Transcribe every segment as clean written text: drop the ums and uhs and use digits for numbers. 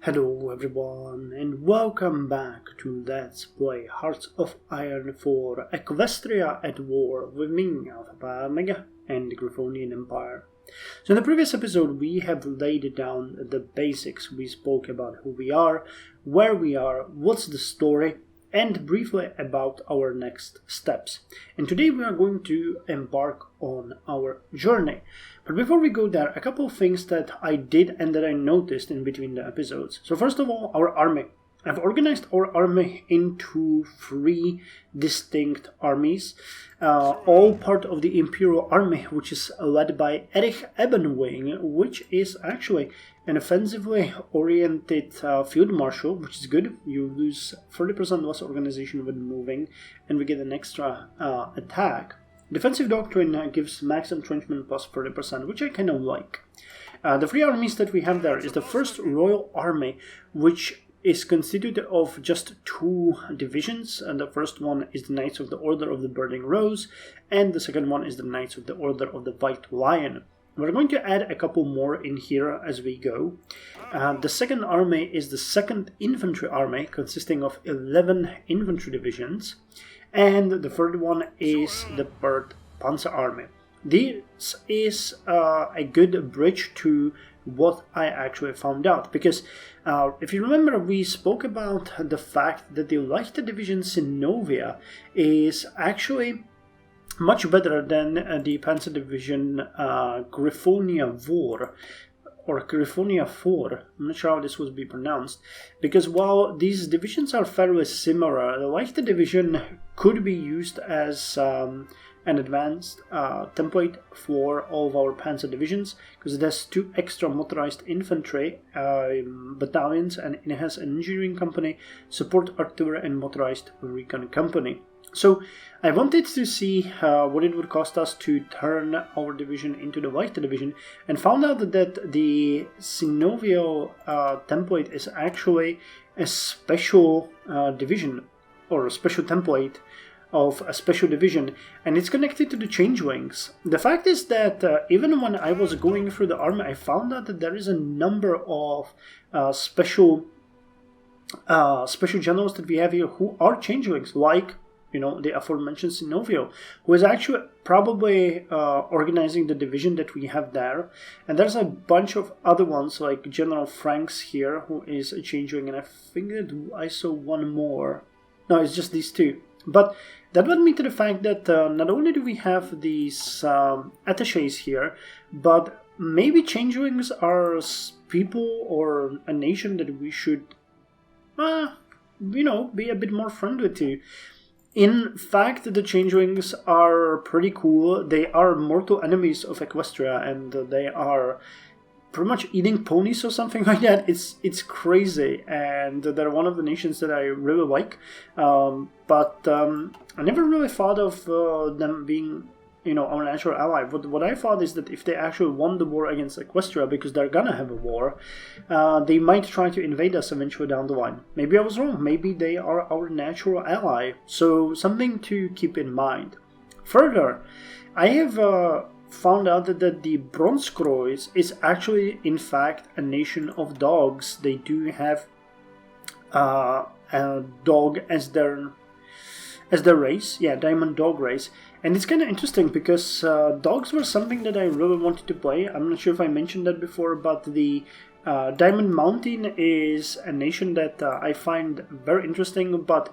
Hello everyone and welcome back to Let's Play Hearts of Iron for Equestria at War with me, Alpha Mega, and the Griffonian Empire. So in the previous episode we have laid down the basics. We spoke about who we are, where we are, what's the story, and briefly about our next steps. And today we are going to embark on our journey. But before we go there, a couple of things that I did and that I noticed in between the episodes. So first of all, our army. I've organized our army into three distinct armies, all part of the Imperial Army, which is led by Erich Ebenwing, which is actually an offensively oriented field marshal, which is good. You lose 30% less organization when moving, and we get an extra attack. Defensive Doctrine gives max entrenchment plus 30%, which I kind of like. The three armies that we have there is the first Royal Army, which is constituted of just two divisions, and the first one is the Knights of the Order of the Burning Rose, and the second one is the Knights of the Order of the White Lion. We're going to add a couple more in here as we go. The second army is the 2nd Infantry Army, consisting of 11 infantry divisions, and the third one is the 3rd Panzer Army. This is a good bridge to what I actually found out, because if you remember, we spoke about the fact that the Leichter Division Sinovia is actually much better than the Panzer Division Griffonia Vor, or Griffonia 4, I'm not sure how this would be pronounced, because while these divisions are fairly similar, the Leichter Division could be used as an advanced template for all of our Panzer divisions, because it has 2 extra motorized infantry battalions, and it has an engineering company, support artillery, and motorized recon company. So I wanted to see what it would cost us to turn our division into the Leichter division, and found out that the Sinovio template is actually a special division, or a special template of a special division, and it's connected to the Changelings. The fact is that even when I was going through the army, I found out that there is a number of special generals that we have here who are Changelings, like, you know, the aforementioned Sinovio, who is actually probably organizing the division that we have there. And there's a bunch of other ones, like General Franks here, who is a Changeling, and I think that I saw one more. No, it's just these two. But that led me to the fact that not only do we have these attaches here, but maybe Changelings are people or a nation that we should, be a bit more friendly to. In fact, the Changelings are pretty cool. They are mortal enemies of Equestria, and they are pretty much eating ponies or something like that. It's crazy, and they're one of the nations that I really like. But I never really thought of them being, our natural ally. What I thought is that if they actually won the war against Equestria, because they're gonna have a war, they might try to invade us eventually down the line. Maybe I was wrong. Maybe they are our natural ally. So something to keep in mind. Further, I have found out that the Bronskreuz is actually, in fact, a nation of dogs. They do have a dog as their race, diamond dog race. And it's kind of interesting because dogs were something that I really wanted to play. I'm not sure if I mentioned that before, but the Diamond Mountain is a nation that I find very interesting, but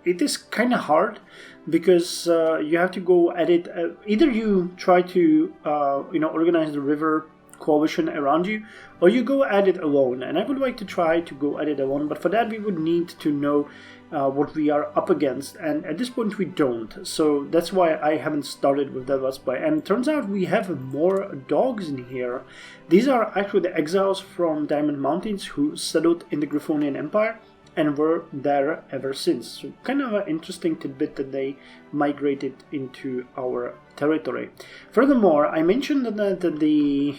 it is kind of hard because you have to go at it. Either you try to organize the river coalition around you, or you go at it alone. And I would like to try to go at it alone, but for that we would need to know what we are up against, and at this point we don't. So that's why I haven't started with that Let's Play. And it turns out we have more dogs in here. These are actually the exiles from Diamond Mountains who settled in the Griffonian Empire and were there ever since. So kind of an interesting tidbit that they migrated into our territory. Furthermore, I mentioned that the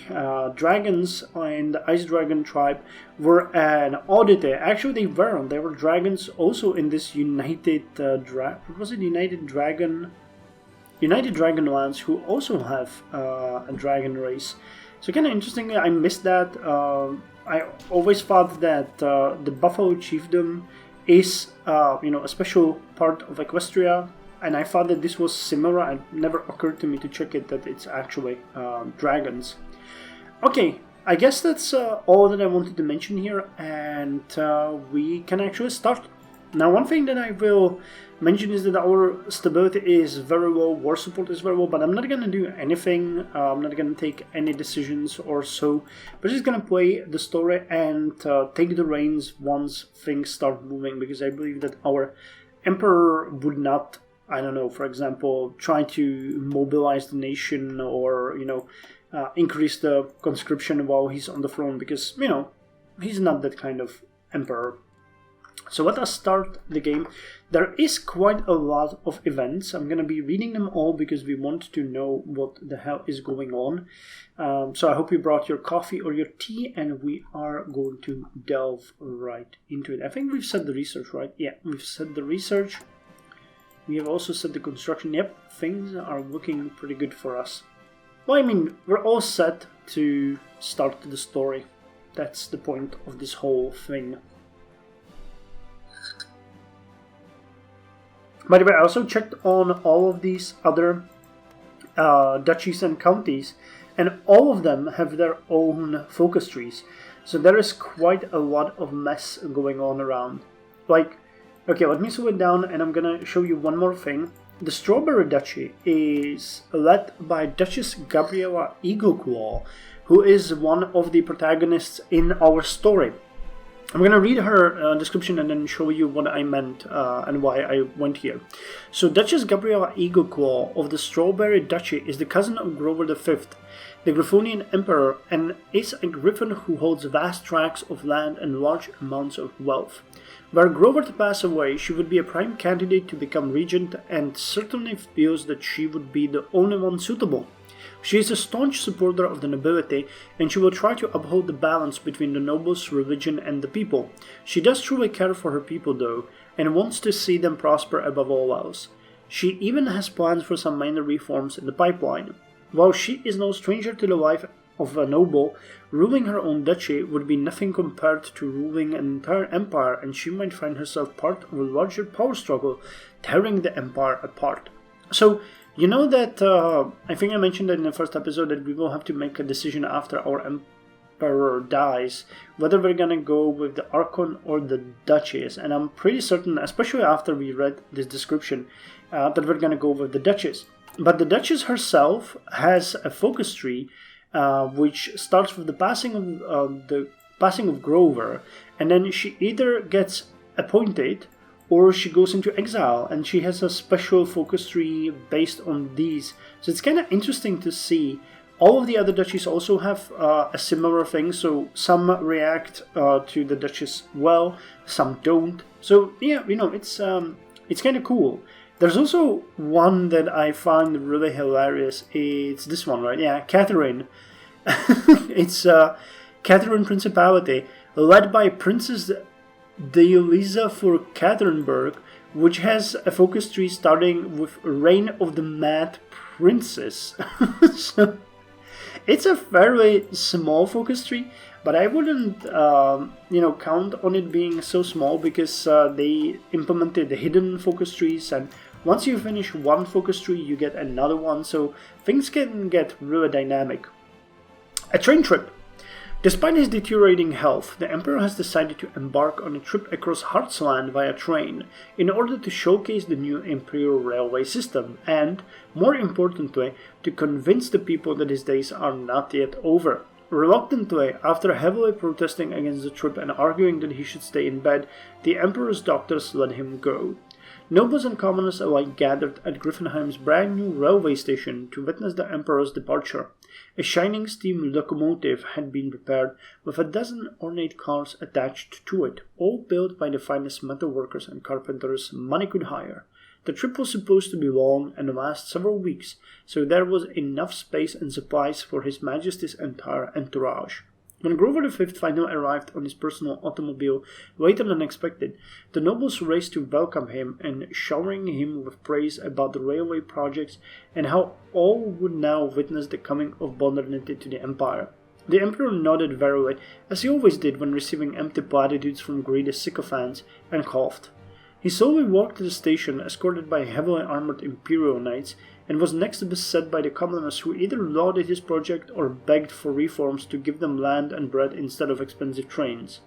dragons and the Ice Dragon tribe were an oddity. Actually, they weren't. They were dragons also in this United Dragonlance, who also have a dragon race. So kind of interesting. I missed that. I always thought that the Buffalo Chiefdom is, a special part of Equestria, and I thought that this was similar. It never occurred to me to check it that it's actually dragons. Okay, I guess that's all that I wanted to mention here, and we can actually start. Now, one thing that I will mention is that our stability is very low, war support is very low, but I'm not going to do anything. I'm not going to take any decisions or so. We're just going to play the story and take the reins once things start moving, because I believe that our Emperor would not, I don't know, for example, try to mobilize the nation or, increase the conscription while he's on the throne, because, he's not that kind of emperor. So let us start the game. There is quite a lot of events. I'm going to be reading them all because we want to know what the hell is going on. So I hope you brought your coffee or your tea, and we are going to delve right into it. I think we've set the research, right? Yeah, we've set the research. We have also set the construction. Yep, things are looking pretty good for us. Well, I mean, we're all set to start the story. That's the point of this whole thing. By the way, I also checked on all of these other duchies and counties, and all of them have their own focus trees. So there is quite a lot of mess going on around. Okay, let me slow it down, and I'm gonna show you one more thing. The Strawberry Duchy is led by Duchess Gabriella Eagleclaw, who is one of the protagonists in our story. I'm going to read her description and then show you what I meant and why I went here. So Duchess Gabriella Eagleclaw of the Strawberry Duchy is the cousin of Grover V, the Griffonian Emperor, and is a griffin who holds vast tracts of land and large amounts of wealth. Were Grover to pass away, she would be a prime candidate to become regent, and certainly feels that she would be the only one suitable. She is a staunch supporter of the nobility, and she will try to uphold the balance between the nobles, religion, and the people. She does truly care for her people, though, and wants to see them prosper above all else. She even has plans for some minor reforms in the pipeline. While she is no stranger to the life of a noble, ruling her own duchy would be nothing compared to ruling an entire empire, and she might find herself part of a larger power struggle, tearing the empire apart. So, you know that, I think I mentioned that in the first episode, that we will have to make a decision after our emperor dies, whether we're gonna go with the Archon or the Duchess, and I'm pretty certain, especially after we read this description, that we're gonna go with the Duchess. But the Duchess herself has a focus tree, which starts with the passing of Grover, and then she either gets appointed or she goes into exile, and she has a special focus tree based on these. So it's kind of interesting to see. All of the other duchies also have a similar thing, so some react to the Duchess well, some don't. So yeah, it's kind of cool. There's also one that I find really hilarious. It's this one, right? Yeah, Catherine. It's Catherine Principality, led by Princess Deolisa for Catherineburg, which has a focus tree starting with Reign of the Mad Princess. So it's a fairly small focus tree, but I wouldn't, count on it being so small, because they implemented the hidden focus trees, and once you finish one focus tree, you get another one, so things can get really dynamic. A train trip. Despite his deteriorating health, the Emperor has decided to embark on a trip across Heartsland via train in order to showcase the new Imperial railway system and, more importantly, to convince the people that his days are not yet over. Reluctantly, after heavily protesting against the trip and arguing that he should stay in bed, the Emperor's doctors let him go. Nobles and commoners alike gathered at Griffonheim's brand new railway station to witness the Emperor's departure. A shining steam locomotive had been prepared with a dozen ornate cars attached to it, all built by the finest metalworkers and carpenters money could hire. The trip was supposed to be long and last several weeks, so there was enough space and supplies for His Majesty's entire entourage. When Grover V finally arrived on his personal automobile later than expected, the nobles raced to welcome him and showering him with praise about the railway projects and how all would now witness the coming of modernity to the empire. The Emperor nodded wearily, as he always did when receiving empty platitudes from greedy sycophants, and coughed. He slowly walked to the station, escorted by heavily armored Imperial Knights, and was next beset by the commoners who either lauded his project or begged for reforms to give them land and bread instead of expensive trains.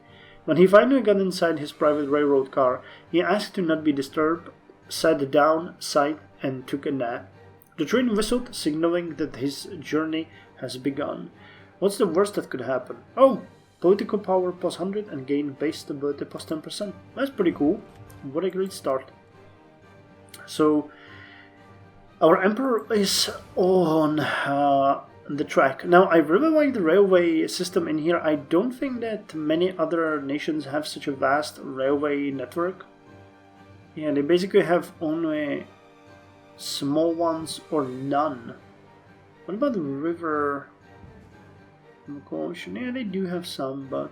When he finally got inside his private railroad car, he asked to not be disturbed, sat down, sighed, and took a nap. The train whistled, signaling that his journey has begun. What's the worst that could happen? Oh, political power plus 100 and gain base stability plus 10%. That's pretty cool. What a great start. So, our Emperor is on the track. Now, I really like the railway system in here. I don't think that many other nations have such a vast railway network. Yeah, they basically have only small ones or none. What about the river coalition? Yeah, they do have some, but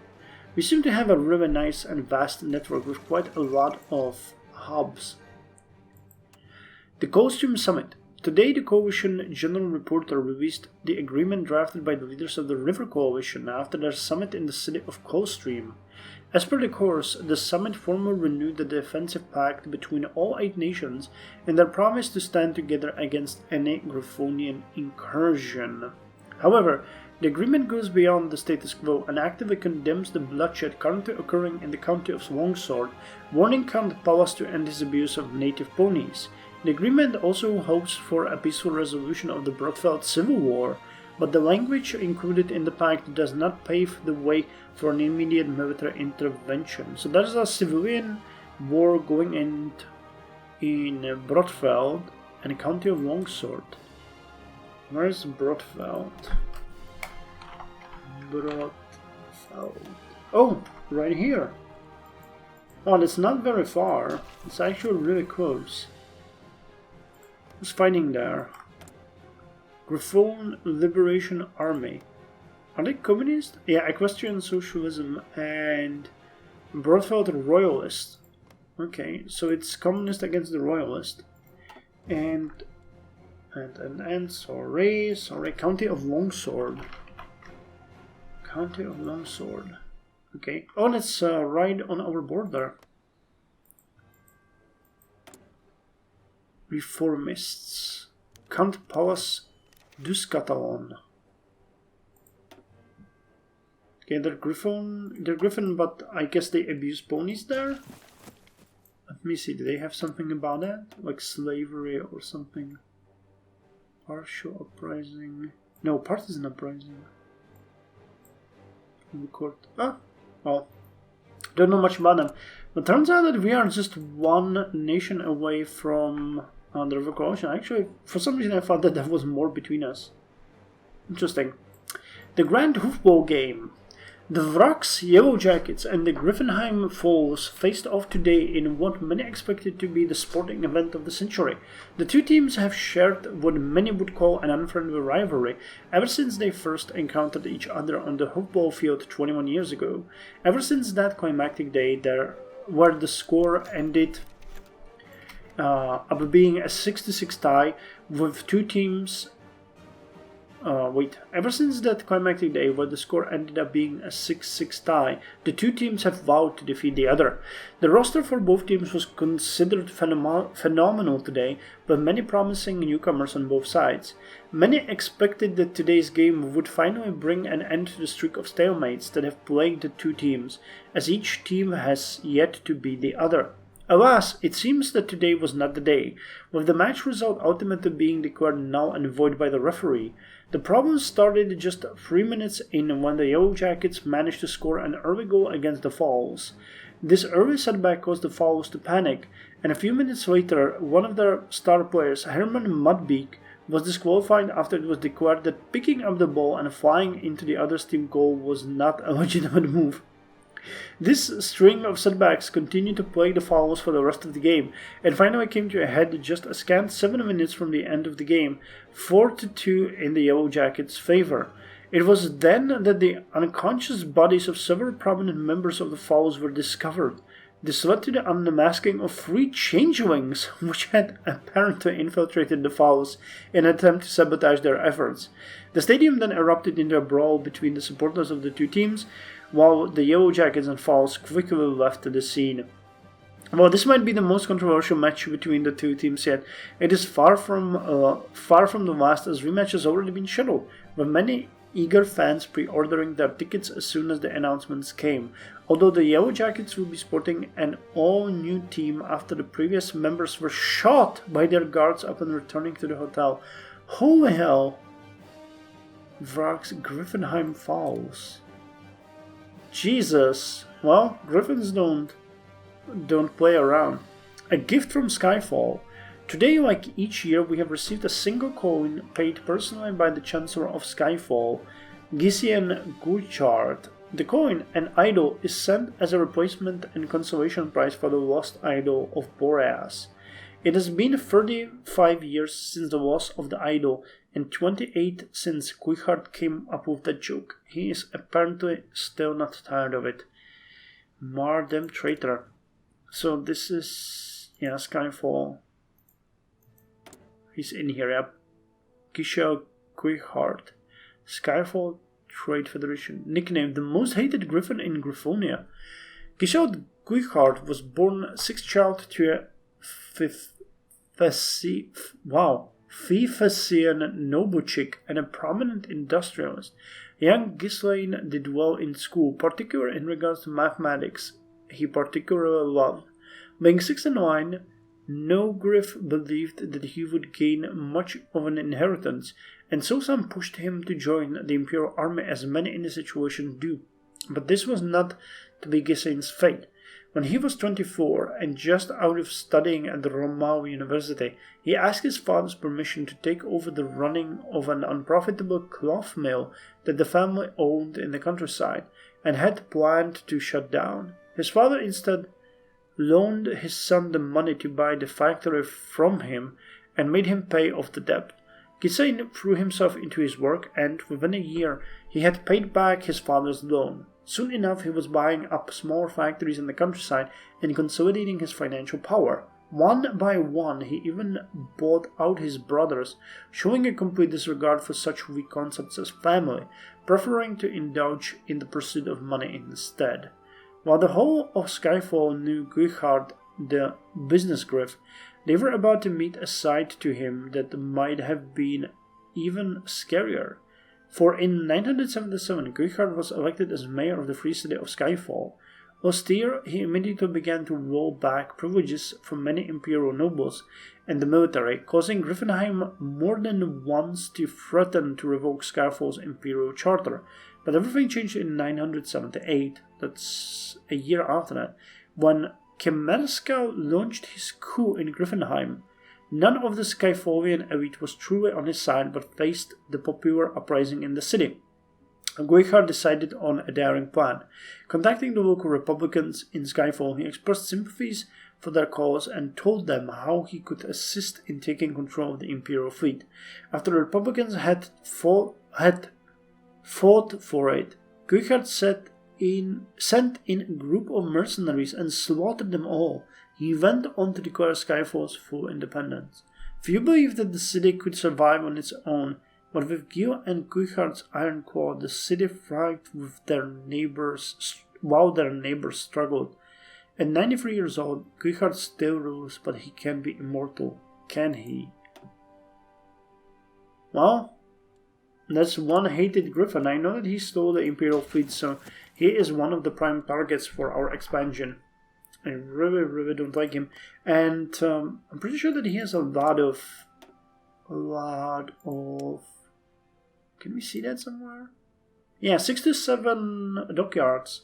we seem to have a really nice and vast network with quite a lot of hubs. The Coldstream Summit. Today, the Coalition General Reporter released the agreement drafted by the leaders of the River Coalition after their summit in the city of Coldstream. As per the course, the summit formally renewed the defensive pact between all 8 nations and their promise to stand together against any Griffonian incursion. However, the agreement goes beyond the status quo and actively condemns the bloodshed currently occurring in the county of Longsword, warning Count Pallas to end his abuse of native ponies. The agreement also hopes for a peaceful resolution of the Brockfeld Civil War, but the language included in the pact does not pave the way for an immediate military intervention. So there's a civilian war going in Brockfeld and the county of Longsword. Where's Brockfeld? Oh, right here. Oh, it's not very far. It's actually really close. Who's fighting there? Griffon Liberation Army. Are they communist? Yeah, Equestrian Socialism and Brockfeld Royalist. Okay, so it's communist against the Royalist. And sorry, County of Longsword. County of Longsword. Okay. Oh, that's right on our border. Reformists. Count Pallas Duskatalon. Okay, they're Griffin, but I guess they abuse ponies there? Let me see, do they have something about that? Like slavery or something? Partial uprising. No, partisan uprising. Record. Ah, well, don't know much about them. But turns out that we are just one nation away from the River Coalition. Actually, for some reason I thought that there was more between us. Interesting. The Grand Hoofball game. The Wracks, Yellow Jackets and the Griffonheim Falls faced off today in what many expected to be the sporting event of the century. The two teams have shared what many would call an unfriendly rivalry ever since they first encountered each other on the hoofball field 21 years ago. Ever since that climactic day where the score ended up being a 6-6 tie with two teams. Ever since that climactic day where the score ended up being a 6-6 tie, the two teams have vowed to defeat the other. The roster for both teams was considered phenomenal today, by many promising newcomers on both sides. Many expected that today's game would finally bring an end to the streak of stalemates that have plagued the two teams, as each team has yet to beat the other. Alas, it seems that today was not the day, with the match result ultimately being declared null and void by the referee. The problem started just 3 minutes in when the Yellow Jackets managed to score an early goal against the Falls. This early setback caused the Falls to panic, and a few minutes later, one of their star players, Herman Mudbeak, was disqualified after it was declared that picking up the ball and flying into the other team goal was not a legitimate move. This string of setbacks continued to plague the Falls for the rest of the game, and finally came to a head just a scant 7 minutes from the end of the game, 4-2 in the Yellow Jackets' favor. It was then that the unconscious bodies of several prominent members of the Falls were discovered. This led to the unmasking of 3 changelings, which had apparently infiltrated the Falls in an attempt to sabotage their efforts. The stadium then erupted into a brawl between the supporters of the 2 teams, while the Yellow Jackets and Falls quickly left the scene. Well, this might be the most controversial match between the 2 teams yet. It is far from the last, as rematch has already been scheduled, with many eager fans pre-ordering their tickets as soon as the announcements came. Although the Yellow Jackets will be sporting an all-new team after the previous members were shot by their guards upon returning to the hotel. Holy hell! Vrag's Griffenheim Falls. Jesus! Well, Griffins don't play around. A gift from Skyfall. Today, like each year, we have received a single coin paid personally by the Chancellor of Skyfall, Gisian Guchard. The coin, an idol, is sent as a replacement and consolation prize for the lost idol of Boreas. It has been 35 years since the loss of the idol, and 28 since Guchard came up with that joke. He is apparently still not tired of it. Mar them traitor. So this is, yeah, Skyfall. He's in here, yep. Gisha Guchard. Skyfall Trade Federation. Nicknamed the most hated griffin in Griffonia. Gisha Guchard was born 6th child to a Fifasian noble-chick and a prominent industrialist. Young Ghislaine did well in school, particularly in regards to mathematics. He particularly loved. Being 6 in line, Nogriff believed that he would gain much of an inheritance, and so some pushed him to join the Imperial Army, as many in the situation do. But this was not to be Gislaine's fate. When he was 24 and just out of studying at the Romau University, he asked his father's permission to take over the running of an unprofitable cloth mill that the family owned in the countryside and had planned to shut down. His father instead loaned his son the money to buy the factory from him and made him pay off the debt. Ghislaine threw himself into his work, and within a year he had paid back his father's loan. Soon enough, he was buying up smaller factories in the countryside and consolidating his financial power. One by one, he even bought out his brothers, showing a complete disregard for such weak concepts as family, preferring to indulge in the pursuit of money instead. While the whole of Skyfall knew Guchard, the business griff, they were about to meet a side to him that might have been even scarier. For in 977, Guchard was elected as mayor of the free city of Skyfall. Austere, he immediately began to roll back privileges from many imperial nobles and the military, causing Griffenheim more than once to threaten to revoke Skyfall's imperial charter. But everything changed in 978, that's a year after that, when Kemerska launched his coup in Griffenheim. None of the Skyfallian elite was truly on his side, but faced the popular uprising in the city. Guchard decided on a daring plan. Contacting the local Republicans in Skyfall, he expressed sympathies for their cause and told them how he could assist in taking control of the Imperial fleet. After the Republicans had fought for it, Guchard sent in a group of mercenaries and slaughtered them all. He went on to declare Skyfall's full independence. Few believed that the city could survive on its own, but with Gil and Guchard's iron claw, the city thrived with their neighbors while their neighbors struggled. At 93 years old, Guchard still rules, but he can be immortal, can he? Well, that's one hated Griffin. I know that he stole the Imperial fleet, so he is one of the prime targets for our expansion. I really, really don't like him. And I'm pretty sure that he has a lot of... Can we see that somewhere? Yeah, 6 to 7 dockyards.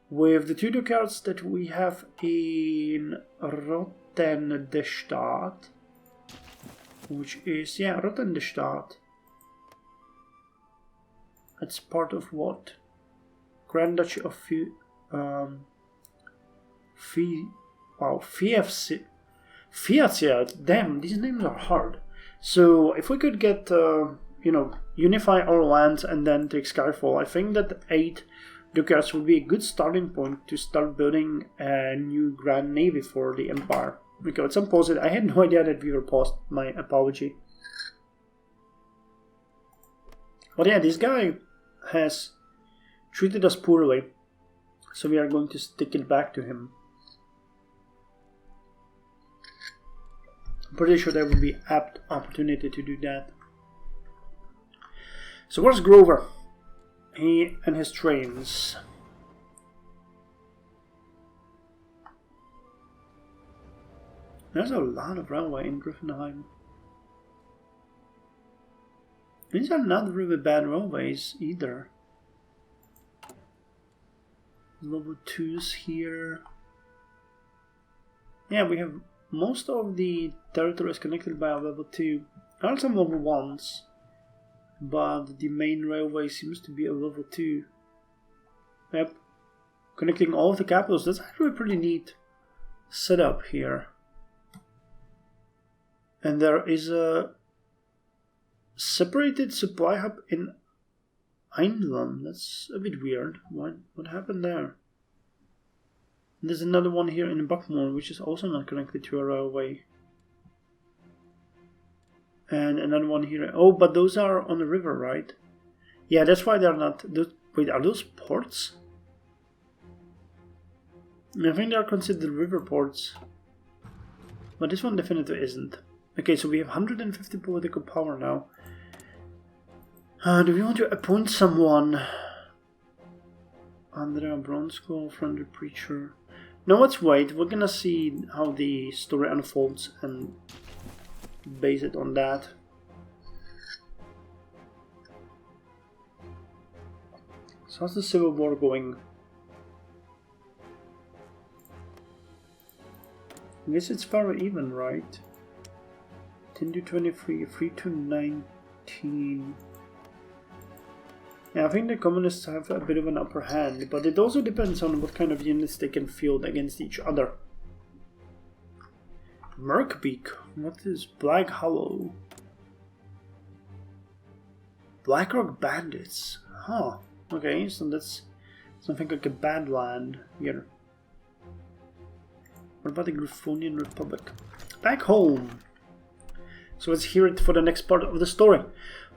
With the 2 dockyards that we have in Rottenstadt. Which is, yeah, Rottenstadt. It's part of what? Grand Duchy of Fiatia. Damn, these names are hard. So if we could get, unify our lands and then take Skyfall, I think that 8 Ducats would be a good starting point to start building a new Grand Navy for the Empire. Okay, let's unpause it. I had no idea that we were paused. My apology. But yeah, this guy has treated us poorly, so we are going to stick it back to him. I'm pretty sure there would be apt opportunity to do that. So where's Grover? He and his trains. There's a lot of railway in Griffonian. These are not really bad railways either. Level 2s here. Yeah, we have most of the territories connected by a level 2. There are some level 1s, but the main railway seems to be a level 2. Yep. Connecting all of the capitals. That's actually a pretty neat setup here. And there is a separated supply hub in Eindland. That's a bit weird. What happened there? And there's another one here in Buckmore, which is also not connected to a railway. And another one here. Oh, but those are on the river, right? Yeah, that's why they're not. Wait, are those ports? I think they're considered river ports. But this one definitely isn't. Okay, so we have 150 political power now. Do we want to appoint someone? Andrea Bronsko, friendly preacher. No, let's wait. We're gonna see how the story unfolds and base it on that. So how's the Civil War going? I guess it's very even, right? 10 to 23, 3 to 19. Yeah, I think the communists have a bit of an upper hand, but it also depends on what kind of units they can field against each other. Merkbeak, what is Black Hollow? Blackrock Bandits, huh, okay, so that's something like a bad land here. What about the Griffonian Republic? Back home! So let's hear it for the next part of the story.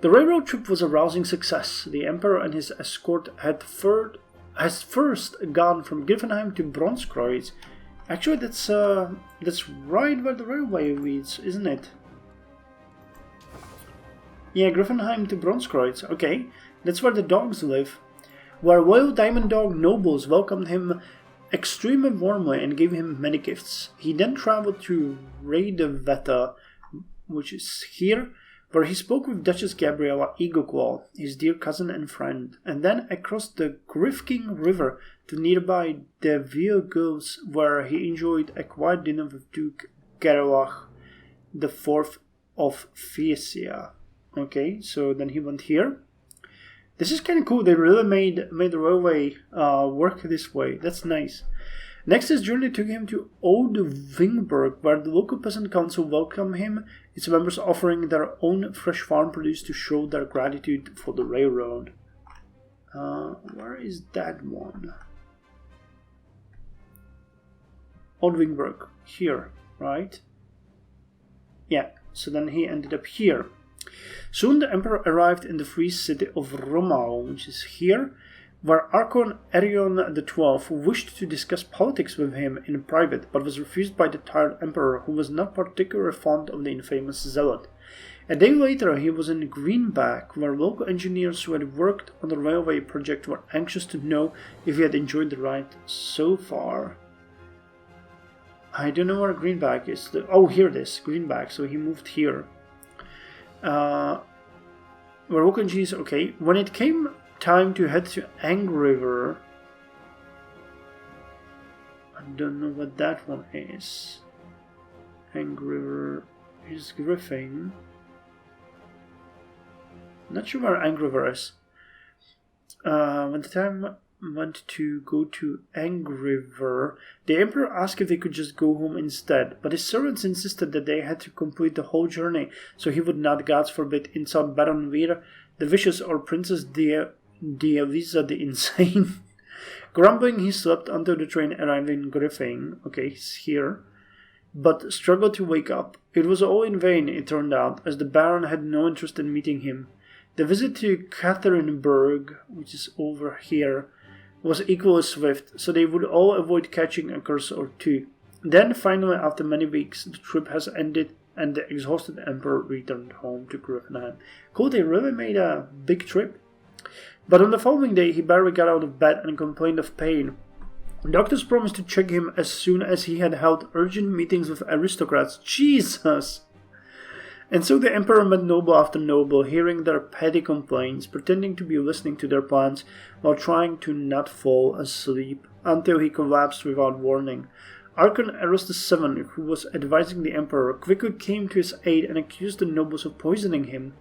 The railroad trip was a rousing success. The Emperor and his escort had first gone from Griffenheim to Bronskreuz. Actually, that's right where the railway leads, isn't it? Yeah, Griffenheim to Bronskreuz. Okay, that's where the dogs live. Where loyal Diamond Dog nobles welcomed him extremely warmly and gave him many gifts. He then traveled to Raideveta, which is here, where he spoke with Duchess Gabriella Eagleclaw, his dear cousin and friend, and then across the Grifking River to nearby De Viergeus, where he enjoyed a quiet dinner with Duke Gerlach IV of Frisia. Okay, so then he went here. This is kind of cool. They really made the railway work this way. That's nice. Next, his journey took him to Old Vingberg, where the local peasant council welcomed him, its members offering their own fresh farm produce to show their gratitude for the railroad. Where is that one? Old Vingberg. Here, right? Yeah, so then he ended up here. Soon the Emperor arrived in the free city of Romau, which is here, where Archon Arion XII wished to discuss politics with him in private, but was refused by the tired Emperor, who was not particularly fond of the infamous zealot. A day later he was in Greenback, where local engineers who had worked on the railway project were anxious to know if he had enjoyed the ride so far. I don't know where Greenback is. Oh, here it is, Greenback, so he moved here. Where local engineers, okay, when it came time to head to Angriver. I don't know what that one is. Angriver is Griffin. Not sure where Angriver is. When the time went to go to Angriver, the Emperor asked if they could just go home instead, but his servants insisted that they had to complete the whole journey, so he would not, gods forbid, insult Baron Vir, the Vicious, or Princess Diavisa the Insane. Grumbling, he slept until the train arrived in Griffin. Okay, he's here. But struggled to wake up. It was all in vain, it turned out, as the Baron had no interest in meeting him. The visit to Catherineburg, which is over here, was equally swift, so they would all avoid catching a curse or two. Then, finally, after many weeks, the trip has ended and the exhausted Emperor returned home to Griffonheim. Cool, they really made a big trip. But on the following day, he barely got out of bed and complained of pain. Doctors promised to check him as soon as he had held urgent meetings with aristocrats. Jesus! And so the Emperor met noble after noble, hearing their petty complaints, pretending to be listening to their plans, while trying to not fall asleep, until he collapsed without warning. Archon Eros VII, who was advising the Emperor, quickly came to his aid and accused the nobles of poisoning him.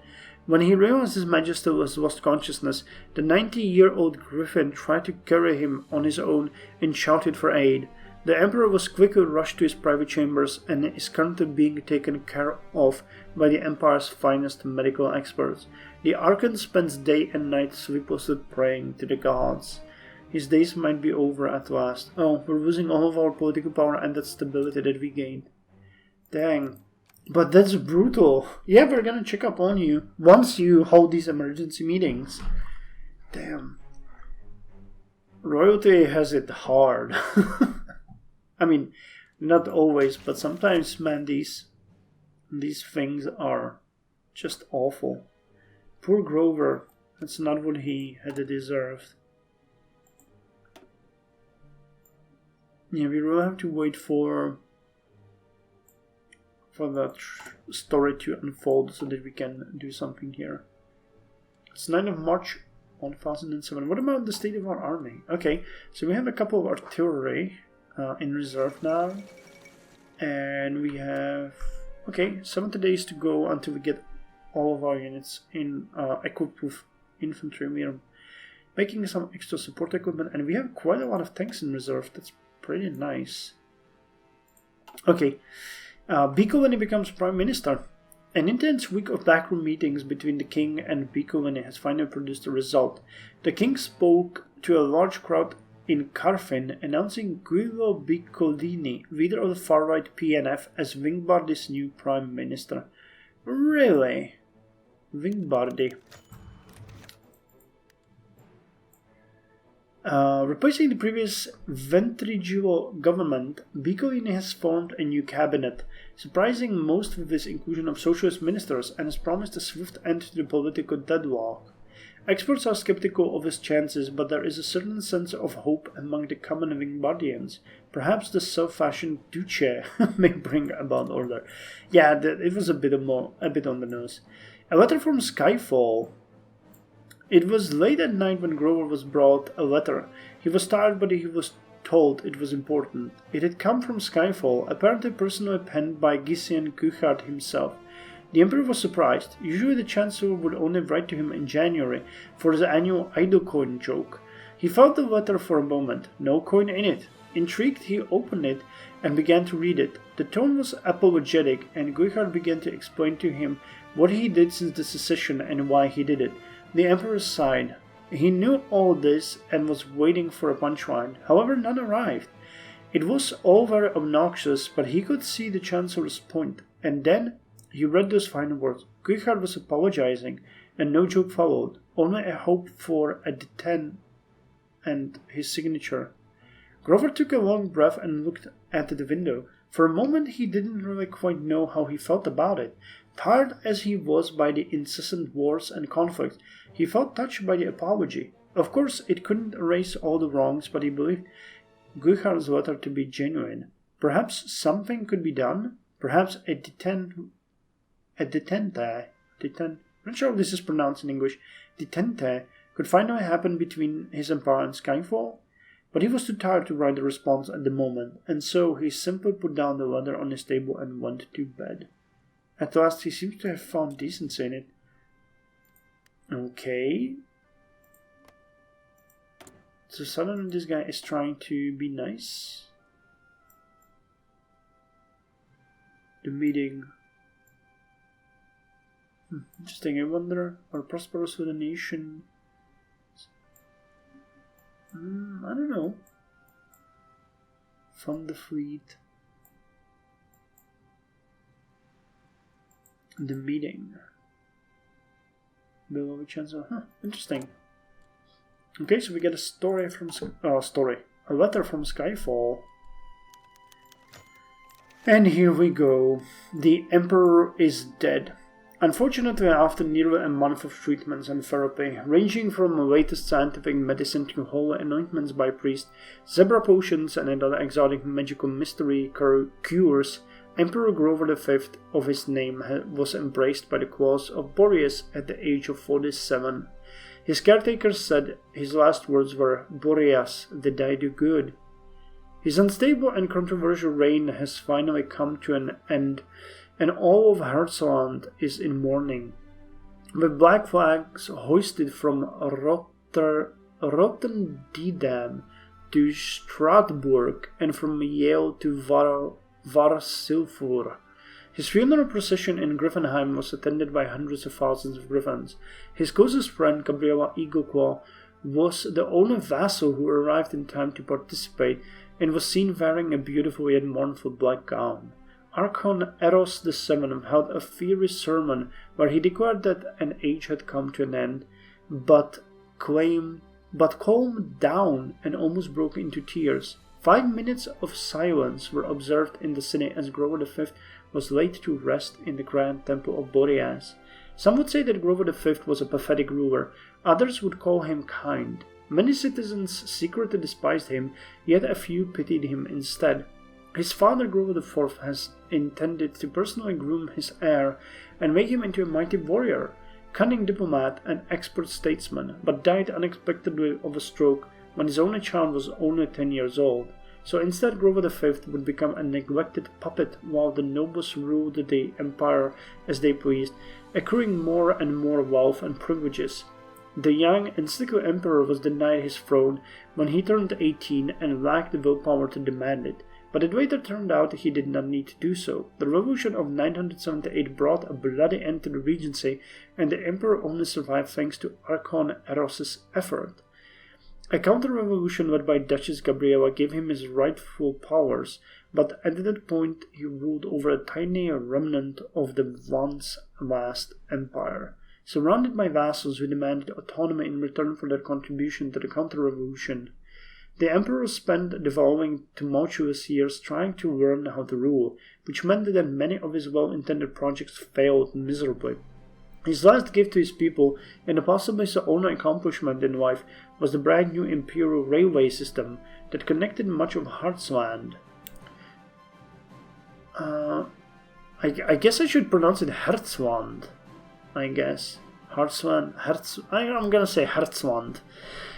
When he realized His Majesty was lost consciousness, the 90-year-old Griffin tried to carry him on his own and shouted for aid. The Emperor was quickly rushed to his private chambers and is currently being taken care of by the Empire's finest medical experts. The Archon spends day and night sleeplessly praying to the gods. His days might be over at last. Oh, we're losing all of our political power and that stability that we gained. Dang. But that's brutal. Yeah, we're gonna check up on you once you hold these emergency meetings. Damn. Royalty has it hard. I mean, not always, but sometimes, man, these things are just awful. Poor Grover. That's not what he had deserved. Yeah, we will have to wait for that story to unfold so that we can do something here. It's 9th of March 1007. What about the state of our army? Okay, so we have a couple of artillery in reserve now. And we have, 70 days to go until we get all of our units in equipped with infantry. We are making some extra support equipment and we have quite a lot of tanks in reserve. That's pretty nice. Okay. Biko when he becomes Prime Minister. An intense week of backroom meetings between the king and Biko when he has finally produced a result. The king spoke to a large crowd in Carfin, announcing Guido Biccolini, leader of the far-right PNF, as Wingbardi's new Prime Minister. Really? Wingbardi. Replacing the previous Ventrigiulo government, Biccolini has formed a new cabinet, surprising most with his inclusion of socialist ministers, and has promised a swift end to the political deadlock. Experts are skeptical of his chances, but there is a certain sense of hope among the common Wingbardians. Perhaps the self-fashioned Duce may bring about order. Yeah, it was a bit on the nose. A letter from Skyfall. It was late at night when Grover was brought a letter. He was tired, but he was told it was important. It had come from Skyfall, apparently personally penned by Gisian Kuchard himself. The Emperor was surprised. Usually the Chancellor would only write to him in January for his annual idle coin joke. He felt the letter for a moment. No coin in it. Intrigued, he opened it and began to read it. The tone was apologetic, and Kuchard began to explain to him what he did since the secession and why he did it. The Emperor sighed. He knew all this and was waiting for a punchline. However, none arrived. It was all very obnoxious, but he could see the Chancellor's point. And then he read those final words. Kuchard was apologizing, and no joke followed. Only a hope for a D10 and his signature. Grover took a long breath and looked at the window. For a moment he didn't really quite know how he felt about it. Tired as he was by the incessant wars and conflicts, he felt touched by the apology. Of course, it couldn't erase all the wrongs, but he believed Kuchard's letter to be genuine. Perhaps something could be done. Perhaps a detente, I'm not sure if this is pronounced in English, detente could finally happen between his empire and Skyfall. But he was too tired to write a response at the moment, and so he simply put down the letter on his table and went to bed. At last he seems to have found decency in it. Okay. So suddenly this guy is trying to be nice. The meeting. Interesting. I wonder, are prosperous with the nation? I don't know. Fund the fleet. The meeting. Beloved Chancellor. Huh, interesting. Okay, so we get a story from... A letter from Skyfall. And here we go. The Emperor is dead. Unfortunately, after nearly a month of treatments and therapy, ranging from latest scientific medicine to holy anointments by priests, zebra potions and other exotic magical mystery cures, Emperor Grover V of his name was embraced by the claws of Boreas at the age of 47. His caretakers said his last words were, "Boreas, did I do good?" His unstable and controversial reign has finally come to an end, and all of Heartsland is in mourning. With black flags hoisted from Rotterdam to Strasbourg and from Yale to Varsilfur. His funeral procession in Griffenheim was attended by hundreds of thousands of Griffons. His closest friend, Gabriela Eagleclaw, was the only vassal who arrived in time to participate and was seen wearing a beautiful yet mournful black gown. Archon Eros VII held a fiery sermon where he declared that an age had come to an end, but calmed down and almost broke into tears. 5 minutes of silence were observed in the city as Grover V was laid to rest in the grand temple of Boreas. Some would say that Grover V was a pathetic ruler, others would call him kind. Many citizens secretly despised him, yet a few pitied him instead. His father Grover IV has intended to personally groom his heir and make him into a mighty warrior, cunning diplomat and expert statesman, but died unexpectedly of a stroke when his only child was only 10 years old. So instead Grover V would become a neglected puppet while the nobles ruled the empire as they pleased, accruing more and more wealth and privileges. The young and sickly emperor was denied his throne when he turned 18 and lacked the willpower to demand it, but it later turned out he did not need to do so. The revolution of 978 brought a bloody end to the regency, and the emperor only survived thanks to Archon Eros' effort. A counter-revolution led by Duchess Gabriela gave him his rightful powers, but at that point he ruled over a tiny remnant of the once vast empire. Surrounded by vassals who demanded autonomy in return for their contribution to the counter-revolution, the emperor spent the following tumultuous years trying to learn how to rule, which meant that many of his well-intended projects failed miserably. His last gift to his people, and possibly his only accomplishment in life, was the brand new imperial railway system that connected much of Heartsland. I guess I should pronounce it Heartsland. I guess. Heartsland. I'm gonna say Heartsland.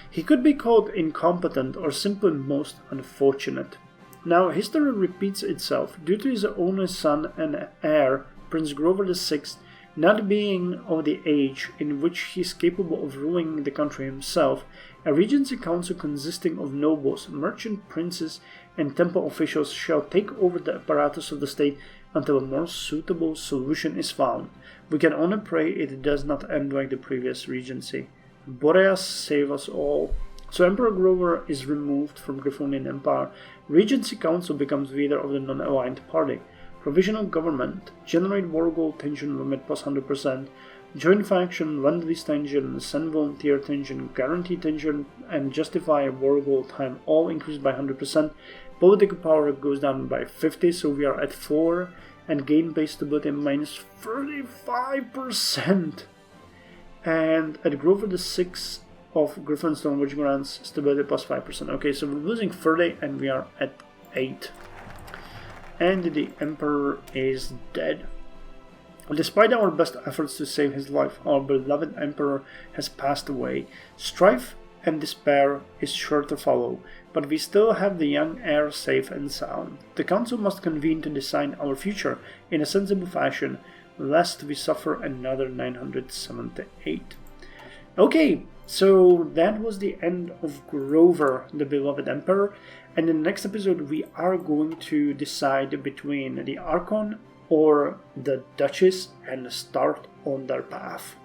He could be called incompetent or simply most unfortunate. Now, history repeats itself. Due to his only son and heir, Prince Grover VI, not being of the age in which he is capable of ruling the country himself, a regency council consisting of nobles, merchant princes, and temple officials shall take over the apparatus of the state until a more suitable solution is found. We can only pray it does not end like the previous regency. Boreas save us all. So Emperor Grover is removed from Griffonian Empire. Regency Council becomes leader of the non-aligned party. Provisional government. Generate war goal tension limit plus 100%. Joint faction, Lend-Lease tension, send volunteer tension, guarantee tension, and justify war goal time all increased by 100%. Political power goes down by 50, so we are at 4. And gain base stability minus 35%. And at Grover VI of Griffonstone, which grants stability plus 5%. Okay, so we're losing 30 and we are at 8. And the Emperor is dead. Despite our best efforts to save his life, our beloved Emperor has passed away. Strife and despair is sure to follow, but we still have the young heir safe and sound. The Council must convene to decide our future in a sensible fashion, lest we suffer another 978. Okay, so that was the end of Grover, the beloved Emperor, and in the next episode we are going to decide between the Archon or the Duchess and start on their path.